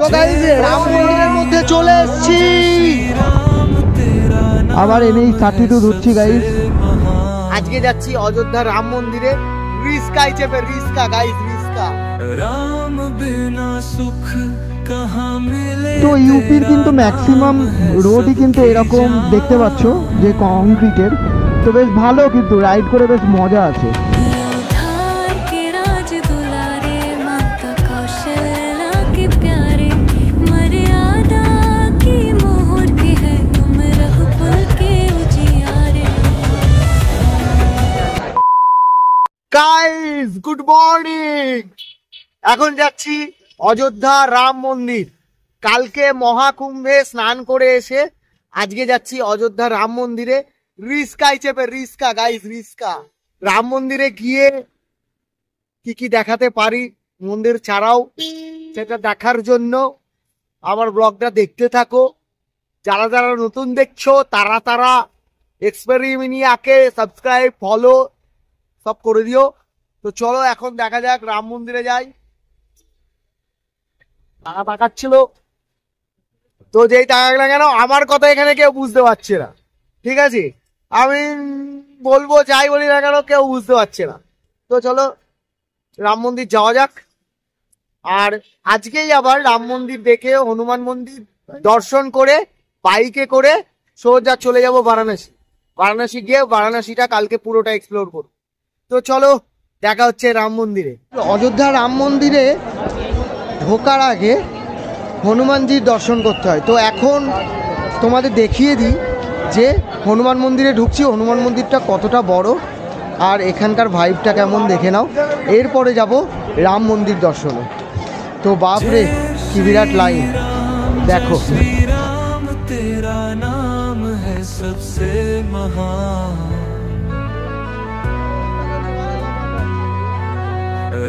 তো গাইস রাম মন্দিরের মধ্যে চলে এসেছি, আবার NH-32 ধরছি গাইস। আজকে যাচ্ছি অযোধ্যা রাম মন্দিরে, রিস্কায় চেপে, রিস্কা গাইস, রিস্কা। তো ইউপির কিন্তু ম্যাক্সিমাম রোডই কিন্তু এরকম দেখতে পাচ্ছ যে কংক্রিটের, তো বেশ ভালো, কিন্তু রাইড করে বেশ মজা আছে। গাইস গুড মর্নিং, এখন যাচ্ছি অযোধ্যা রাম মন্দির। কালকে মহাকুম্ভে স্নান করে এসে আজকে যাচ্ছি অযোধ্যা রাম মন্দিরে, রিস্কায় চেপে, রিস্কা গাইস, রিস্কা। রাম মন্দিরে গিয়ে কি কি দেখাতে পারি মন্দির ছাড়াও, সেটা দেখার জন্য আমার ব্লগটা দেখতে থাকো। যারা যারা নতুন দেখছো তারা এক্সপেরিমিনিয়াকে সাবস্ক্রাইব, ফলো সব করে দিও। তো চলো এখন দেখা যাক, রাম মন্দিরে যাই। টাকা তাকাচ্ছিল তো, যেই টাকা না কেন আমার কথা এখানে কেউ বুঝতে পারছে না, ঠিক আছে? আমি বলবো যাই বলি না কেন কেউ বুঝতে পারছে না। তো চলো রাম মন্দির যাওয়া যাক। আর আজকেই আবার রাম মন্দির দেখে হনুমান মন্দির দর্শন করে বাইকে করে সোজা চলে যাব বারাণসী। বারাণসী গিয়ে বারাণসীটা কালকে পুরোটা এক্সপ্লোর করব। তো চলো দেখা হচ্ছে রাম মন্দিরে। অযোধ্যা রাম মন্দিরে ঢোকার আগে হনুমানজির দর্শন করতে হয়। তো এখন তোমাদের দেখিয়ে দিই যে হনুমান মন্দিরে ঢুকছি, হনুমান মন্দিরটা কতটা বড় আর এখানকার ভাইবটা কেমন দেখে নাও। এরপরে যাব রাম মন্দির দর্শনে। তো বাপরে কি বিরাট লাইন দেখো।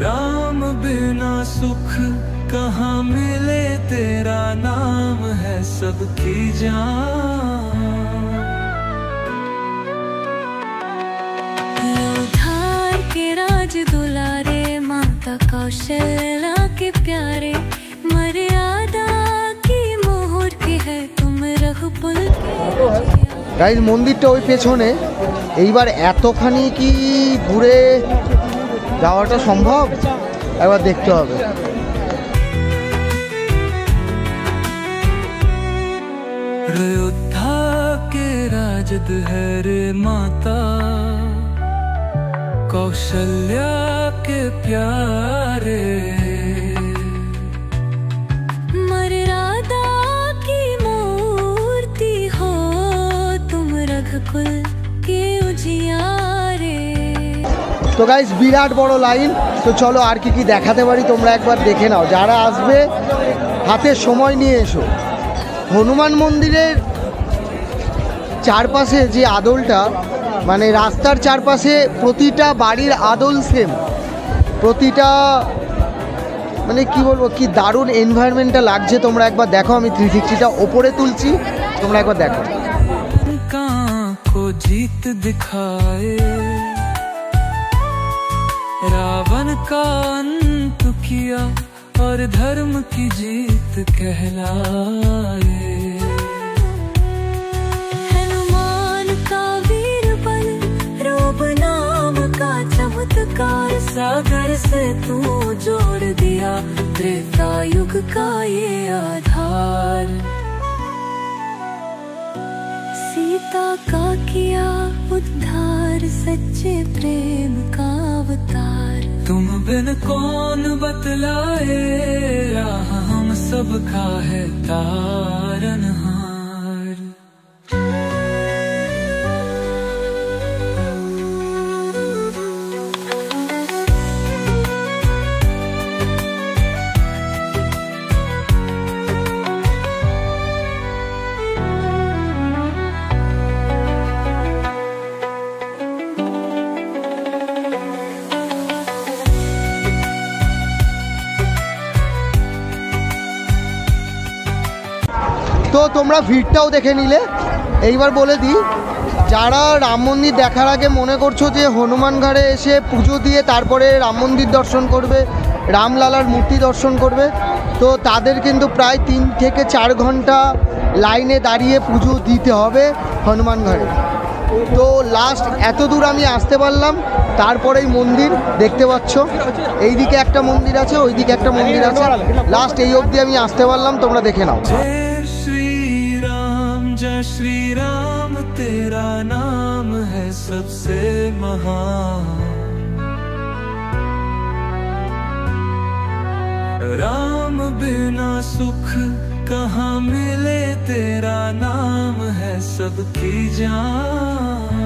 राम बिना सुख कहाँ मिले, तेरा नाम है सबकी जान। लोधार के राज दुलारे, माता कौशल्या के प्यारे, मर्यादा की मोहर की है तुम रघुकुल के। গাইস মন্দিরটা ওই পেছনে, এইবার এতখানি কি ঘুরে যাওয়াটা সম্ভব একবার দেখতে হবে। अयोध्या के राजद है रे माता, कौशल्या के प्यारे, मर्यादा की मूर्ति हो तुम रघुकुल के उजियारे। তো গাইস বিরাট বড় লাইন। তো চলো আর কি কি দেখাতে পারি তোমরা একবার দেখে নাও। যারা আসবে হাতে সময় নিয়ে এসো। হনুমান মন্দিরের চারপাশে যে আদলটা, মানে রাস্তার চারপাশে প্রতিটা বাড়ির আদল সেম, প্রতিটা মানে কি বলবো, কি দারুণ এনভায়রনমেন্টটা লাগছে। তোমরা একবার দেখো, আমি 360টা ওপরে তুলছি, তোমরা একবার দেখো। जीत दिखाए रावण का अंत किया और धर्म की जीत कहलाए। हनुमान का वीर बल, रूप नाम का चमत्कार, सागर से तू जोड़ दिया त्रेता युग का ये आधार। सीता का किया उद्धार, सच्चे प्रेम का अवतार। तुम बिन कौन बतलाए, राह हम सब का है तारनहार। তো তোমরা ভিড়টাও দেখে নিলে। এইবার বলে দিই, যারা রাম মন্দির দেখার আগে মনে করছো যে হনুমানগড়ে এসে পুজো দিয়ে তারপরে রাম মন্দির দর্শন করবে, রামলালার মূর্তি দর্শন করবে, তো তাদের কিন্তু প্রায় 3 থেকে 4 ঘন্টা লাইনে দাঁড়িয়ে পুজো দিতে হবে হনুমানগড়ে। তো লাস্ট এত দূর আমি আসতে পারলাম, তারপরেই মন্দির দেখতে পাচ্ছ, এইদিকে একটা মন্দির আছে, ওইদিকে একটা মন্দির আছে, লাস্ট এই অবধি আমি আসতে পারলাম, তোমরা দেখে নাও। जय श्री राम तेरा नाम है सबसे महान, राम बिना सुख कहाँ मिले, तेरा नाम है सबकी जान।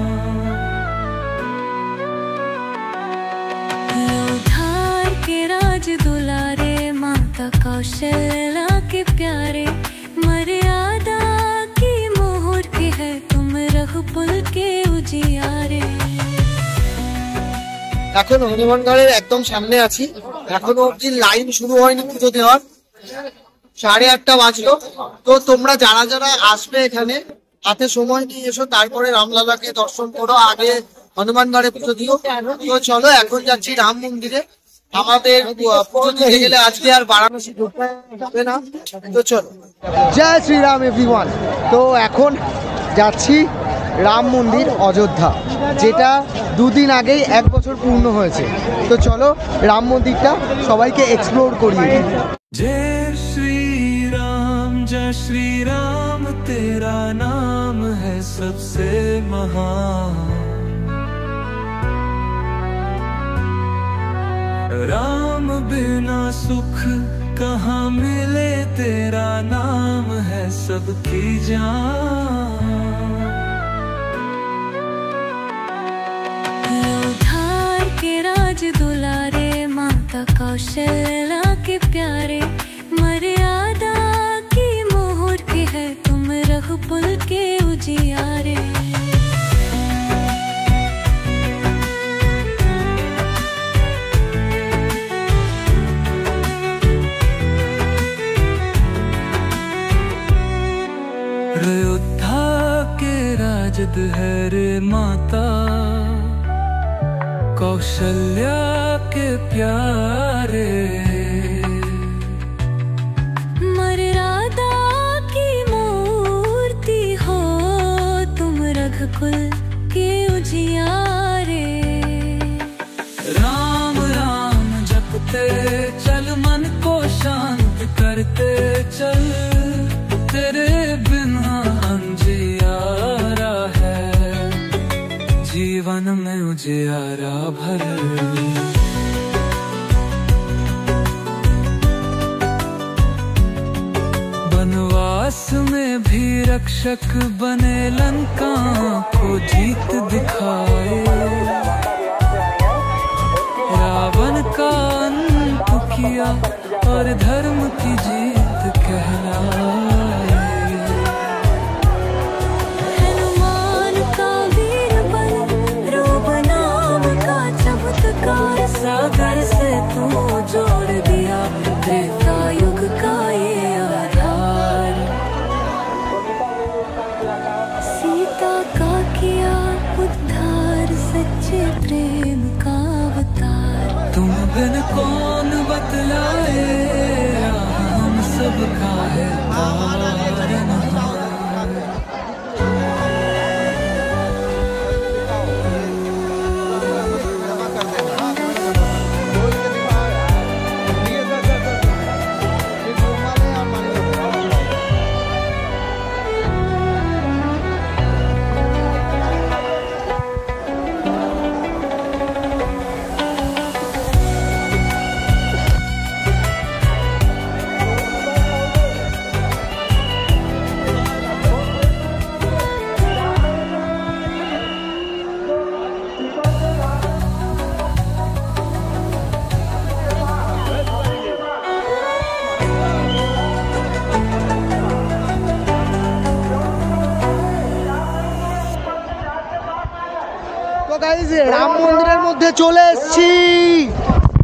लोधार के राज दुलारे, माता कौशल्या के प्यारे, मर्यादा की मोहर की है तुम रघुकुल के उजियारे। এখন হনুমানগড়ের একদম সামনে আছি, এখনো অব্দি লাইন শুরু হয়নি পুজো দেওয়ার, 8:30 বাজলো। তো তোমরা যারা যারা আসবে এখানে হাতে সময় নিয়ে এসো, তারপরে রামলালাকে দর্শন করো, আগে হনুমানগড়ে পুজো দিও। তো চলো এখন যাচ্ছি রাম মন্দিরে, আমাদের পুজো দিতে গেলে আজকে আর বারাণসী ঢুকতে হবে না। তো চলো, জয় শ্রীরাম এভরিওয়ান। তো এখন যাচ্ছি রাম মন্দির অযোধ্যা, যেটা 2 দিন আগেই 1 বছর পূর্ণ হয়েছে। তো চলো রাম মন্দিরটা সবাইকে এক্সপ্লোর করিয়ে দিই। जय श्री राम तेरा नाम है सबसे महान, राम बिना सुख कहाँ मिले, तेरा नाम है सबकी जान। लोधार के राज दुलारे, माता कौशल्या के प्यारे, मर्यादा की मोहर की है तुम रघुकुल के उजियारे। अयोध्या के राजद है रे माता, कौशल्या के प्यारे, मर्यादा की मूर्ति हो तुम रघुकुल के उजियारे। राम राम जपते चल, मन को शांत करते चल, तेरे बिना अंजियारा है, जीवन में उजियारा भर। वनवास में भी रक्षक बने, लंका को जीत दिखाए, रावण का अंत किया और धर्म की जीत कहलाए। हनुमान का वीर बल, रूप नाम का चमत्कार, सागर से तू जोड़ दिया त्रेता युग का ये आधार। सीता का किया उद्धार, सच्चे प्रेम का अवतार, तुम बिन कौन बतलाए, हम सब का है तारनहार। গাইস রাম মন্দিরের মধ্যে চলে এসেছি।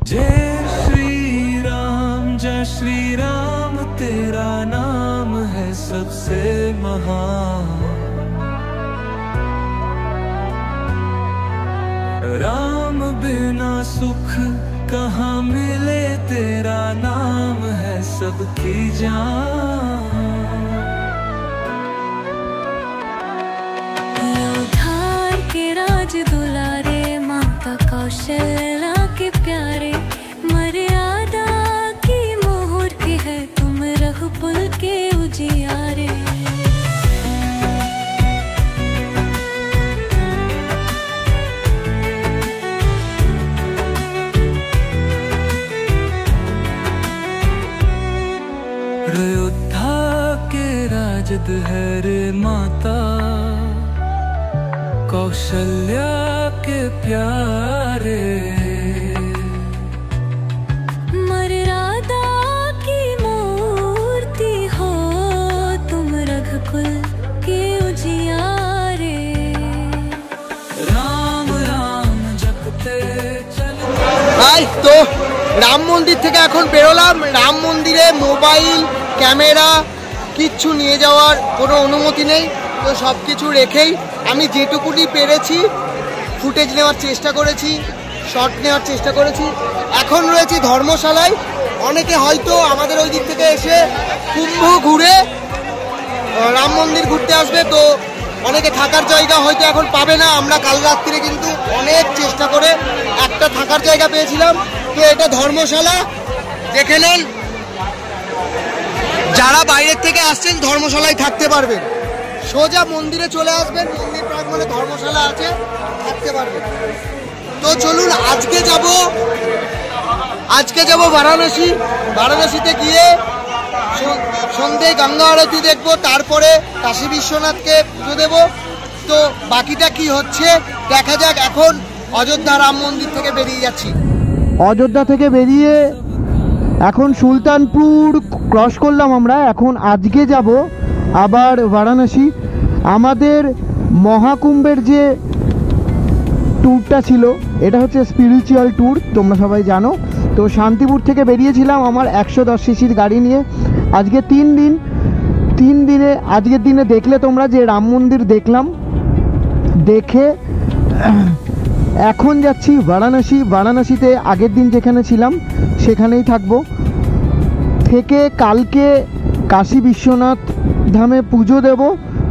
जय श्री राम तेरा नाम है सबसे महान, राम बिना सुख कहाँ मिले तेरा नाम है सबकी जान। धार के राज दुलारे माता कौशल्या के प्यारे मर्यादा की मोहर की है तुम रघुकुल के उजियारे। अयोध्या के राजद है रे माता कौशल्या के प्यारे। मर्यादा की मूर्ति हो तुम रघुकुल के उजियारे। राम राम जपते चल। তাই তো রাম মন্দির থেকে এখন বেরোলাম। রাম মন্দিরে মোবাইল ক্যামেরা কিচ্ছু নিয়ে যাওয়ার কোনো অনুমতি নেই, তো সব কিছু রেখেই আমি যেটুকুনি পেরেছি ফুটেজ নেওয়ার চেষ্টা করেছি, শট নেওয়ার চেষ্টা করেছি। এখন রয়েছি ধর্মশালায়। অনেকে হয়তো আমাদের ওই দিক থেকে এসে কুম্ভ ঘুরে রাম মন্দির ঘুরতে আসবে, তো অনেকে থাকার জায়গা হয়তো এখন পাবে না। আমরা কাল রাত্রিরে কিন্তু অনেক চেষ্টা করে একটা থাকার জায়গা পেয়েছিলাম। তো এটা ধর্মশালা, দেখে নেন। যারা বাইরের থেকে আসছেন ধর্মশালায় থাকতে পারবেন, সোজা মন্দিরে চলে আসবেন, মন্দির প্রাঙ্গণে ধর্মশালা আছে, থাকতে পারবেন। তো চলুন আজকে যাব বারাণসী। বারাণসীতে গিয়ে সন্ধে গঙ্গা আরতি দেখবো, তারপরে কাশী বিশ্বনাথকে পুজো দেব। তো বাকিটা কি হচ্ছে দেখা যাক। এখন অযোধ্যা রাম মন্দির থেকে বেরিয়ে যাচ্ছি। অযোধ্যা থেকে বেরিয়ে এখন সুলতানপুর ক্রস করলাম আমরা। এখন আজকে যাব আবার বারাণসী। আমাদের মহাকুম্ভের যে ট্যুরটা ছিল এটা হচ্ছে স্পিরিচুয়াল ট্যুর, তোমরা সবাই জানো। তো শান্তিপুর থেকে বেরিয়েছিলাম আমার 110 সিসির গাড়ি নিয়ে। আজকে 3 দিনে আজকের দিনে দেখলে তোমরা যে রাম মন্দির দেখলাম, দেখে এখন যাচ্ছি বারাণসী। বারাণসীতে আগের দিন যেখানে ছিলাম সেখানেই থাকবো, থেকে কালকে কাশী বিশ্বনাথ ধামে পুজো দেব।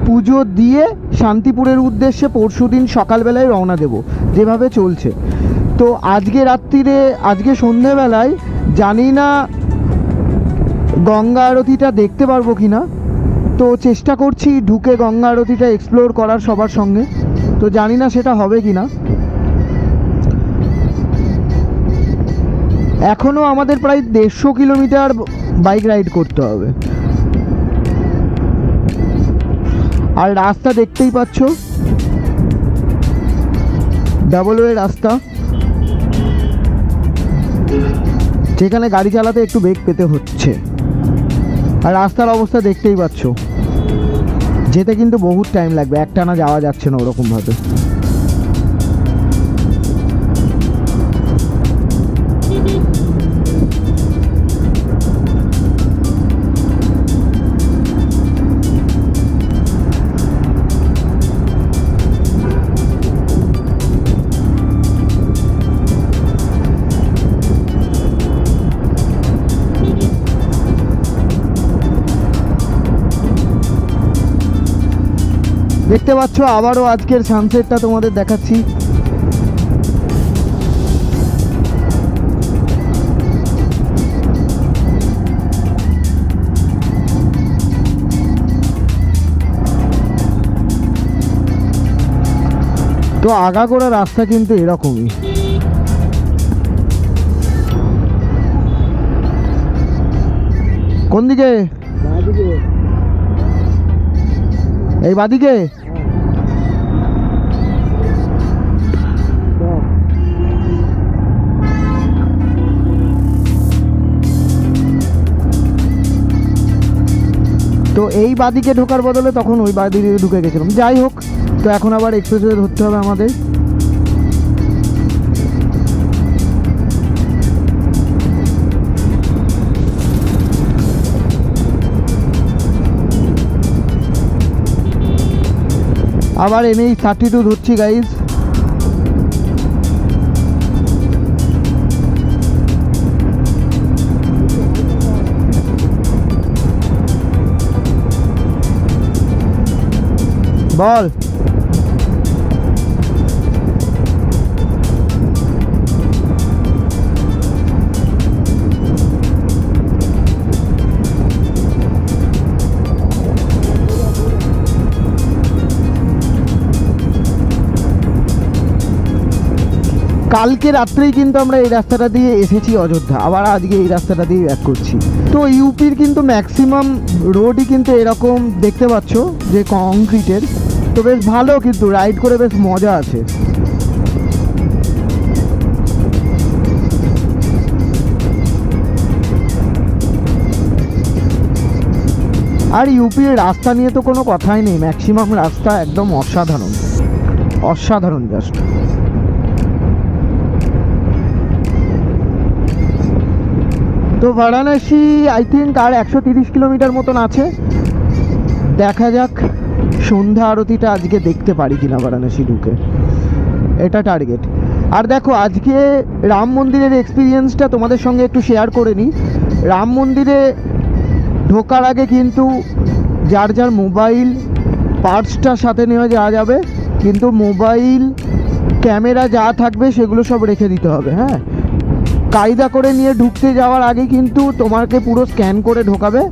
পুজো দিয়ে শান্তিপুরের উদ্দেশ্যে পরশুদিন সকালবেলায় রওনা দেব, যেভাবে চলছে। তো আজকে সন্ধেবেলায় জানি না গঙ্গা আরতিটা দেখতে পারবো কি না, তো চেষ্টা করছি ঢুকে গঙ্গা আরতিটা এক্সপ্লোর করার সবার সঙ্গে। তো জানি না সেটা হবে কি না। এখনও আমাদের প্রায় 150 কিলোমিটার বাইক রাইড করতে হবে। আর রাস্তা দেখতেই পাচ্ছ, ডাবল ওয়ে রাস্তা, যেখানে গাড়ি চালাতে একটু বেগ পেতে হচ্ছে। আর রাস্তার অবস্থা দেখতেই পাচ্ছ, যেতে কিন্তু বহুত টাইম লাগবে, একটানা যাওয়া যাচ্ছে না ওরকমভাবে। দেখতে পাচ্ছ আবারও আজকের সানসেটটা তোমাদের দেখাচ্ছি। তো আগাগোড়া রাস্তা কিন্তু এরকমই। কোন দিকে? এই বাদিকে। তো এই বাদিকে ঢোকার বদলে তখন ওই বাদিকে ঢুকে গেছিলাম। যাই হোক, তো এখন আবার এক্সপ্রেসওয়ে ধরতে হবে আমাদের। আবার NH 32 ধরছি গাইজ। বল। কালকে রাত্রেই কিন্তু আমরা এই রাস্তাটা দিয়ে এসেছি অযোধ্যা, আবার আজকে এই রাস্তাটা দিয়ে ব্যাক করছি। তো ইউপির কিন্তু ম্যাক্সিমাম রোডই কিন্তু এরকম দেখতে পাচ্ছ যে কংক্রিটের। তো বেশ ভালো, কিন্তু রাইড করে বেশ মজা আছে। আর ইউপির রাস্তা নিয়ে তো কোনো কথাই নেই, ম্যাক্সিমাম রাস্তা একদম অসাধারণ, অসাধারণ জাস্ট। তো বারাণসী আই থিঙ্ক আর 130 কিলোমিটার মতন আছে। দেখা যাক সন্ধ্যা আরতিটা আজকে দেখতে পারি কিনা বারাণসী ঢুকে, এটা টার্গেট। আর দেখো আজকে রাম মন্দিরের এক্সপিরিয়েন্সটা তোমাদের সঙ্গে একটু শেয়ার করে নিই। রাম মন্দিরে ঢোকার আগে কিন্তু যার যার মোবাইল পার্টসটা সাথে নেওয়া যাওয়া যাবে, কিন্তু মোবাইল ক্যামেরা যা থাকবে সেগুলো সব রেখে দিতে হবে। হ্যাঁ, কায়দা করে নিয়ে ঢুকতে যাওয়ার আগে কিন্তু তোমাকে পুরো স্ক্যান করে ঢোকাবে,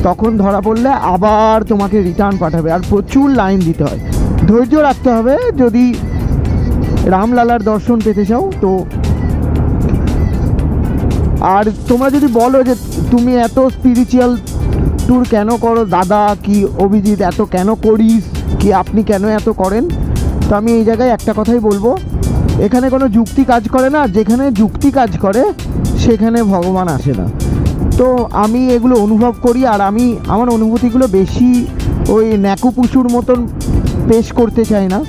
তখন ধরা পড়লে আবার তোমাকে রিটার্ন পাঠাবে। আর প্রচুর লাইন দিতে হয়, ধৈর্য রাখতে হবে যদি রামলালার দর্শন পেতে চাও। তো আর তোমরা যদি বলো যে তুমি এত স্পিরিচুয়াল ট্যুর কেন করো দাদা, কি অভিজিৎ এত কেন করিস, কি আপনি কেন এত করেন, তো আমি এই জায়গায় একটা কথাই বলবো, এখানে কোনো যুক্তি কাজ করে না। যেখানে যুক্তি কাজ করে সেখানে ভগবান আসে না। তো আমি এগুলো অনুভব করি, আর আমি আমার অনুভূতিগুলো বেশি ওই ন্যাকুপুসুর মতন পেশ করতে চাই না,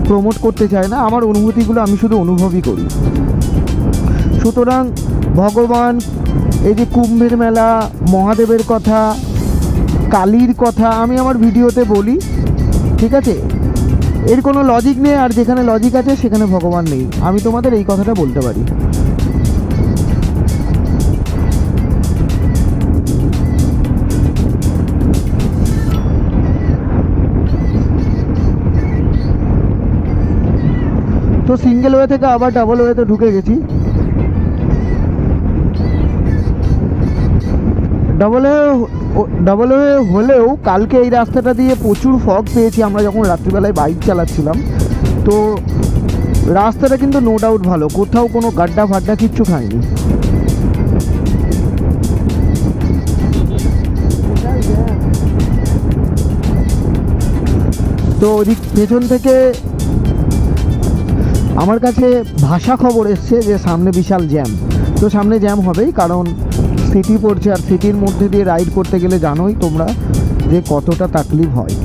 প্রমোট করতে চাই না। আমার অনুভূতিগুলো আমি শুধু অনুভবই করি। সুতরাং ভগবান, এই যে কুম্ভের মেলা, মহাদেবের কথা, কালীর কথা আমি আমার ভিডিওতে বলি, ঠিক আছে? এর কোনো লজিক নেই, আর যেখানে লজিক আছে সেখানে ভগবান নেই, আমি তোমাদের এই কথাটা বলতে পারি। তো সিঙ্গেল ওয়ে থেকে আবার ডাবল ওয়েতে ঢুকে গেছি। ডাবল ওয়ে হলেও কালকে এই রাস্তাটা দিয়ে প্রচুর ফগ পেয়েছি আমরা যখন রাত্রিবেলায় বাইক চালাচ্ছিলাম। তো রাস্তাটা কিন্তু নো ডাউট ভালো, কোথাও কোনো গাড্ডা ফাড্ডা কিচ্ছু খায়নি। তো ওদিক পেছন থেকে আমার কাছে ভাষা খবর এসছে যে সামনে বিশাল জ্যাম। তো সামনে জ্যাম হবেই, কারণ সিটি পড়ছে, আর সিটির মধ্যে দিয়ে রাইড করতে গেলে জানোই তোমরা যে কতটা তাকলিফ হয়।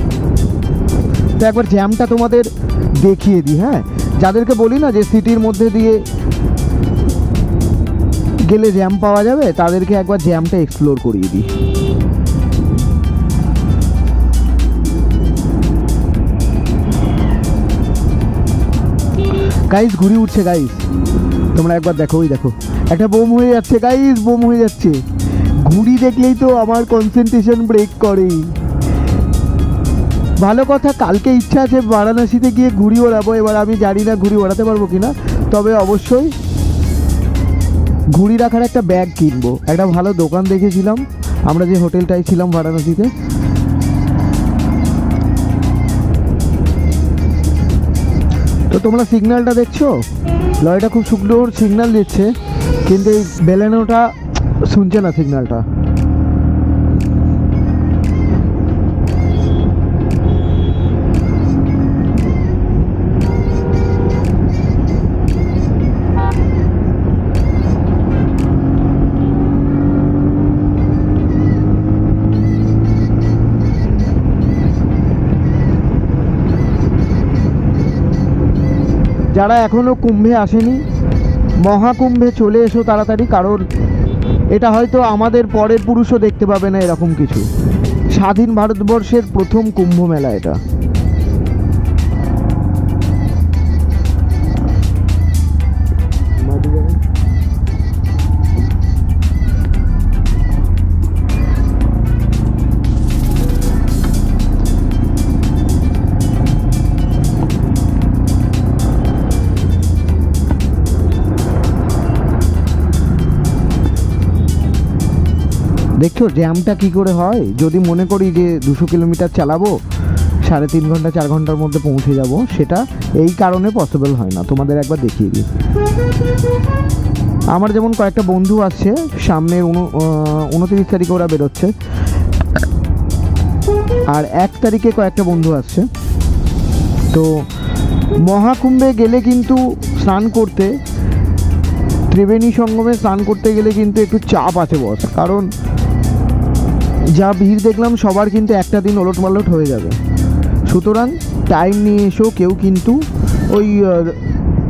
তো একবার জ্যামটা তোমাদের দেখিয়ে দিই। হ্যাঁ, যাদেরকে বলি না যে সিটির মধ্যে দিয়ে গেলে জ্যাম পাওয়া যাবে, তাদেরকে একবার জ্যামটা এক্সপ্লোর করিয়ে দিই। গাইস ঘুরি উঠছে গাইস, তোমরা একবার দেখো, ওই দেখো একটা বোম হয়ে যাচ্ছে গাইস, বোম হয়ে যাচ্ছে। ঘুড়ি দেখলেই তো আমার কনসেন্ট্রেশন ব্রেক করে। ভালো কথা, কালকে ইচ্ছা আছে বারাণসীতে গিয়ে ঘুড়ি ওড়াবো। এবার আমি জানি না ঘুড়ি ওড়াতে পারবো কিনা, তবে অবশ্যই ঘুড়ি রাখার একটা ব্যাগ কিনবো। একটা ভালো দোকান দেখেছিলাম আমরা যে হোটেলটায় ছিলাম বারাণসীতে। তো তোমরা সিগন্যালটা দেখছো, লরিটা খুব সুন্দর সিগন্যাল দিচ্ছে, কিন্তু এই বেলেনোটা শুনছে না সিগন্যালটা। যারা এখনো কুম্ভে আসেনি, মহাকুম্ভে চলে এসো তাড়াতাড়ি, কারণ এটা হয়তো আমাদের পরের পুরুষও দেখতে পাবে না এরকম কিছু। স্বাধীন ভারতবর্ষের প্রথম কুম্ভ মেলা এটা। দেখছো জ্যামটা কি করে হয়। যদি মনে করি যে 200 কিলোমিটার চালাবো 3.5 ঘন্টা 4 ঘন্টার মধ্যে পৌঁছে যাব, সেটা এই কারণে পসিবল হয় না। তোমাদের একবার দেখিয়ে দিই। আমার যেমন কয়েকটা বন্ধু আসছে, সামনে 29 তারিখে ওরা বেরোচ্ছে, আর 1 তারিখে কয়েকটা বন্ধু আসছে। তো মহাকুম্ভে গেলে কিন্তু স্নান করতে, ত্রিবেণী সঙ্গমে স্নান করতে গেলে কিন্তু একটু চাপ আছে বস। কারণ যা ভিড় দেখলাম সবার কিন্তু একটা দিন ওলটপালট হয়ে যাবে। সুতরাং টাইম নিয়ে এসো। কেউ কিন্তু ওই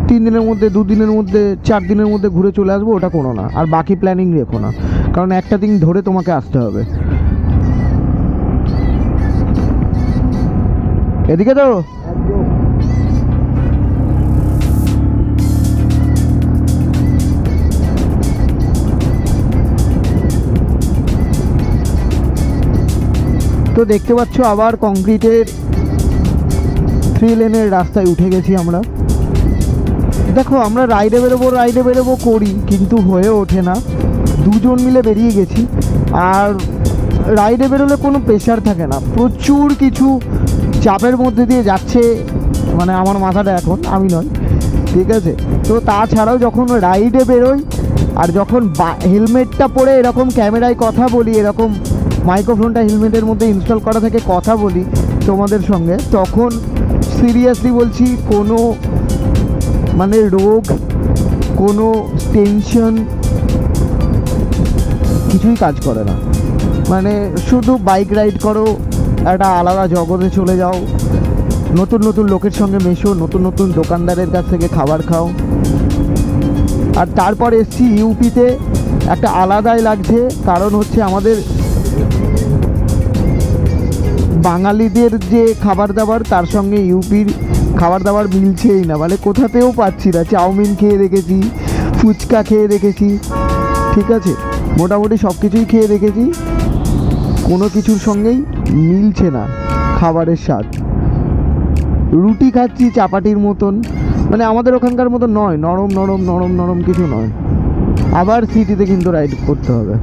3 দিনের মধ্যে, 2 দিনের মধ্যে, 4 দিনের মধ্যে ঘুরে চলে আসবো ওটা কোনো না। আর বাকি প্ল্যানিং রেখো না, কারণ একটা দিন ধরে তোমাকে আসতে হবে। এদিকে তো তো দেখতে পাচ্ছ আবার কংক্রিটের 3 লেনের রাস্তায় উঠে গেছি আমরা। দেখো আমরা রাইডে বেরোবো করি, কিন্তু হয়ে ওঠে না। 2 জন মিলে বেরিয়ে গেছি, আর রাইডে বেরোলে কোনো প্রেশার থাকে না, প্রচুর কিছু চাপের মধ্যে দিয়ে যাচ্ছে মানে আমার মাথাটা এখন, আমি নয়, ঠিক আছে। তো তাছাড়াও যখন রাইডে বেরোই আর যখন হেলমেটটা পরে এরকম ক্যামেরায় কথা বলি, এরকম মাইক্রোফোনটা হেলমেটের মধ্যে ইনস্টল করা থেকে কথা বলি তোমাদের সঙ্গে, তখন সিরিয়াসলি বলছি কোনো মানে রোগ, কোনো টেনশন কিছুই কাজ করে না। মানে শুধু বাইক রাইড করো, একটা আলাদা জগতে চলে যাও, নতুন নতুন লোকের সঙ্গে মেশো, নতুন নতুন দোকানদারের কাছ থেকে খাবার খাও। আর তারপর এসছি ইউপিতে, একটা আলাদাই লাগছে, কারণ হচ্ছে আমাদের বাঙালিদের যে খাবার দাবার তার সঙ্গে ইউপির খাবার দাবার মিলছেই না, মানে কোথাতেও পাচ্ছি না। চাউমিন খেয়ে রেখেছি, ফুচকা খেয়ে রেখেছি, ঠিক আছে, মোটামুটি সব কিছুই খেয়ে রেখেছি, কোনো কিছুর সঙ্গেই মিলছে না খাবারের স্বাদ। রুটি খাচ্ছি চাপাটির মতন, মানে আমাদের ওখানকার মতো নয়, নরম নরম নরম নরম কিছু নয়। আবার সিটিতে কিন্তু রাইড করতে হবে,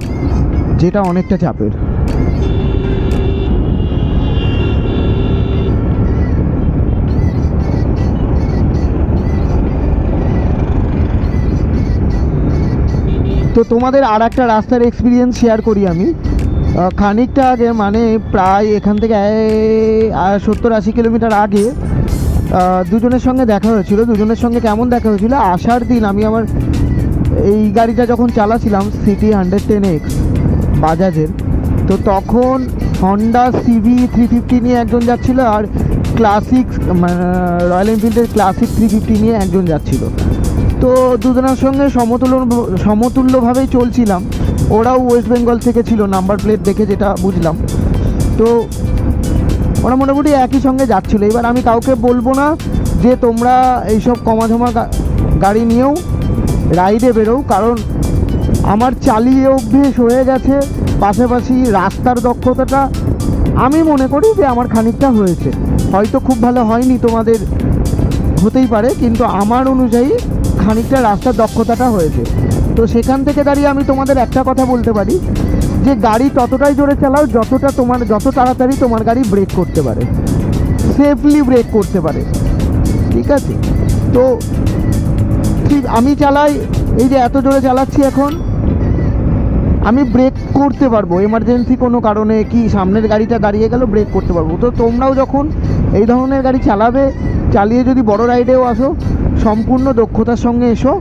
যেটা অনেকটা চাপের। তো তোমাদের আর একটা রাস্তার এক্সপিরিয়েন্স শেয়ার করি আমি। খানিকটা আগে, মানে প্রায় এখান থেকে 70-80 কিলোমিটার আগে দুজনের সঙ্গে দেখা হয়েছিল। দুজনের সঙ্গে কেমন দেখা হয়েছিল, আসার দিন আমি আমার এই গাড়িটা যখন চালাছিলাম সিটি 110X বাজাজের, তো তখন হন্ডা সিভি 350 নিয়ে একজন যাচ্ছিল, আর ক্লাসিক রয়্যাল এনফিল্ডের ক্লাসিক 350 নিয়ে একজন যাচ্ছিল। তো দুজনের সঙ্গে সমতুল্যভাবেই চলছিলাম। ওরাও ওয়েস্ট বেঙ্গল থেকে ছিল, নাম্বার প্লেট দেখে যেটা বুঝলাম। তো ওরা মোটামুটি একই সঙ্গে যাচ্ছিলো। এবার আমি কাউকে বলবো না যে তোমরা এইসব কমাঝমা গাড়ি নিয়েও রাইডে বেরো, কারণ আমার চালিয়ে অভ্যেস হয়ে গেছে। পাশাপাশি রাস্তার দক্ষতাটা আমি মনে করি যে আমার খানিকটা হয়েছে, হয়তো খুব ভালো হয়নি, তোমাদের হতেই পারে, কিন্তু আমার অনুযায়ী খানিকটা রাস্তার দক্ষতাটা হয়েছে। তো সেখান থেকে দাঁড়িয়ে আমি তোমাদের একটা কথা বলতে পারি যে গাড়ি ততটাই জোরে চালাও যত তাড়াতাড়ি তোমার গাড়ি ব্রেক করতে পারে, সেফলি ব্রেক করতে পারে, ঠিক আছে। তো ঠিক আমি চালাই, এই যে এত জোরে চালাচ্ছি এখন, আমি ব্রেক করতে পারবো, এমার্জেন্সি কোনো কারণে কি সামনের গাড়িটা দাঁড়িয়ে গেল, ব্রেক করতে পারবো। তো তোমরাও যখন এই ধরনের গাড়ি চালাবে, চালিয়ে যদি বড় রাইডেও আসো, সম্পূর্ণ দক্ষতার সঙ্গে এসো,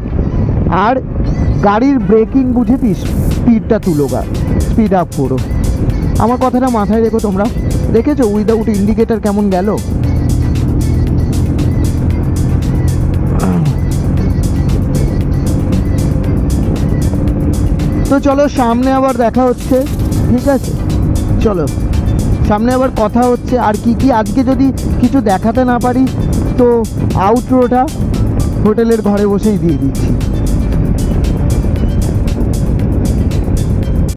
আর গাড়ির ব্রেকিং বুঝে স্পিডটা তুলো, স্পিড আপ করো। আমার কথাটা মাথায় রেখো। তোমরা দেখেছো উইদাউট ইন্ডিকেটার কেমন গেল? তো চলো সামনে আবার দেখা হচ্ছে, ঠিক আছে, চলো সামনে আবার কথা হচ্ছে। আর কি কি আজকে যদি কিছু দেখাতে না পারি, তো আউটরোটা হোটেলের ঘরে বসেই দিয়ে দিচ্ছি।